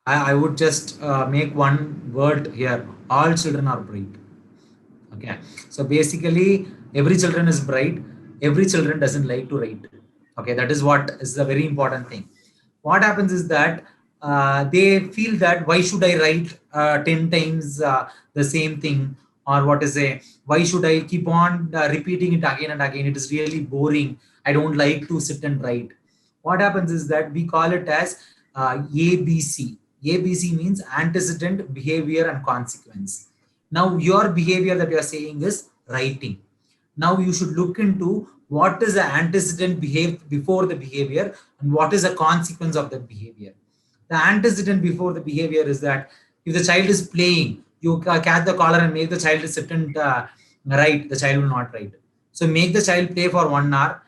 I would just make one word here. All children are bright. Okay. So basically, every children is bright. Every children doesn't like to write. Okay. That is what is a very important thing. What happens is that they feel that why should I write 10 times the same thing, or what is a why should I keep on repeating it again and again? It is really boring. I don't like to sit and write. What happens is that we call it as ABC. ABC means antecedent, behavior, and consequence. Now, your behavior that you are saying is writing. Now, you should look into what is the antecedent behave before the behavior and what is the consequence of that behavior. The antecedent before the behavior is that if the child is playing, you catch the collar and make the child sit and write, the child will not write. So, make the child play for 1 hour,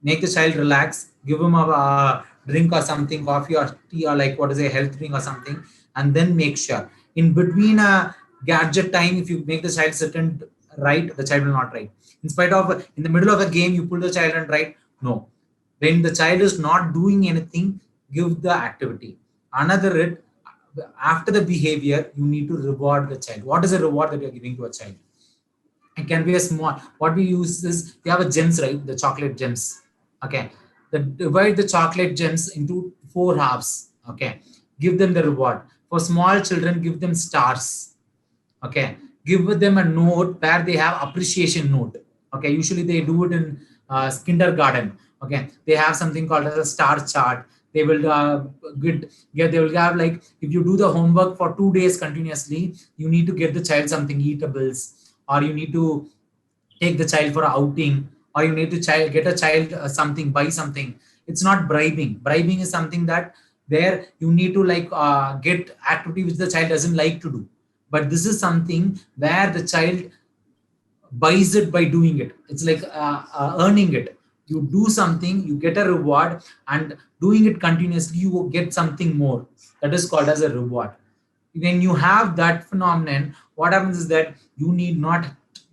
make the child relax, give him a drink or something, coffee or tea, or like what is a health drink or something, and then make sure in between a gadget time, if you make the child sit and write, the child will not write. In spite of in the middle of a game, you pull the child and write. No, when the child is not doing anything, give the activity. Another it after the behavior, you need to reward the child. What is the reward that you are giving to a child? It can be a small, what we use is we have a gems, right? The chocolate gems. Okay. The divide the chocolate gems into four halves. Okay. Give them the reward. For small children, give them stars. Okay. Give them a note where they have appreciation note. Okay. Usually they do it in kindergarten. Okay. They have something called as a star chart. They will get, yeah, they will have like, if you do the homework for 2 days continuously, you need to get the child something eatables, or you need to take the child for a outing, or you need to child get a child something, buy something. It's not bribing. Bribing is something that where you need to like get activity which the child doesn't like to do. But this is something where the child buys it by doing it. It's like earning it. You do something, you get a reward, and doing it continuously, you will get something more. That is called as a reward. When you have that phenomenon, what happens is that you need not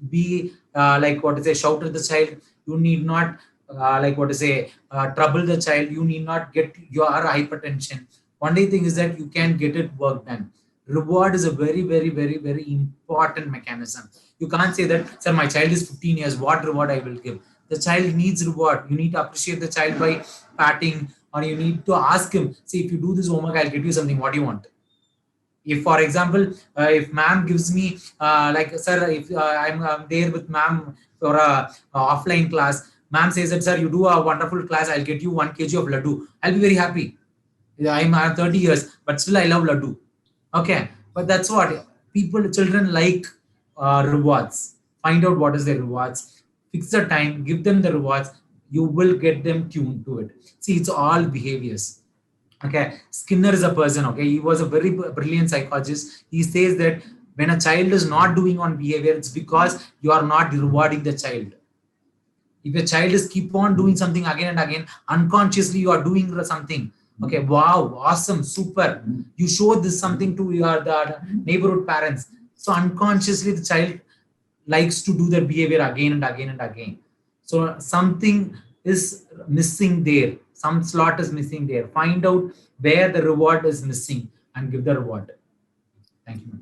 be like what to say, shout at the child. You need not like what to say, trouble the child. You need not get your hypertension. Only thing is that you can get it work done. Reward is a very, very, very, very important mechanism. You can't say that, sir, my child is 15 years, what reward I will give? The child needs reward. You need to appreciate the child by patting, or you need to ask him, see, if you do this homework, I'll get you something. What do you want? If for example, if ma'am gives me like, sir, if I'm there with ma'am for a offline class, ma'am says that, sir, you do a wonderful class, I'll get you 1 kg of laddu, I'll be very happy. Yeah, I'm 30 years, but still I love laddu. Okay, but that's what people, children like rewards. Find out what is their rewards. Fix the time. Give them the rewards. You will get them tuned to it. See, it's all behaviors. Okay, Skinner is a person. Okay, he was a very brilliant psychologist. He says that when a child is not doing on behavior, it's because you are not rewarding the child. If a child is keep on doing something again and again, unconsciously you are doing something. Okay, wow, awesome, super. You show this something to your the neighborhood parents. So unconsciously the child likes to do their behavior again and again and again. So something is missing there. Some slot is missing there. Find out where the reward is missing and give the reward. Thank you.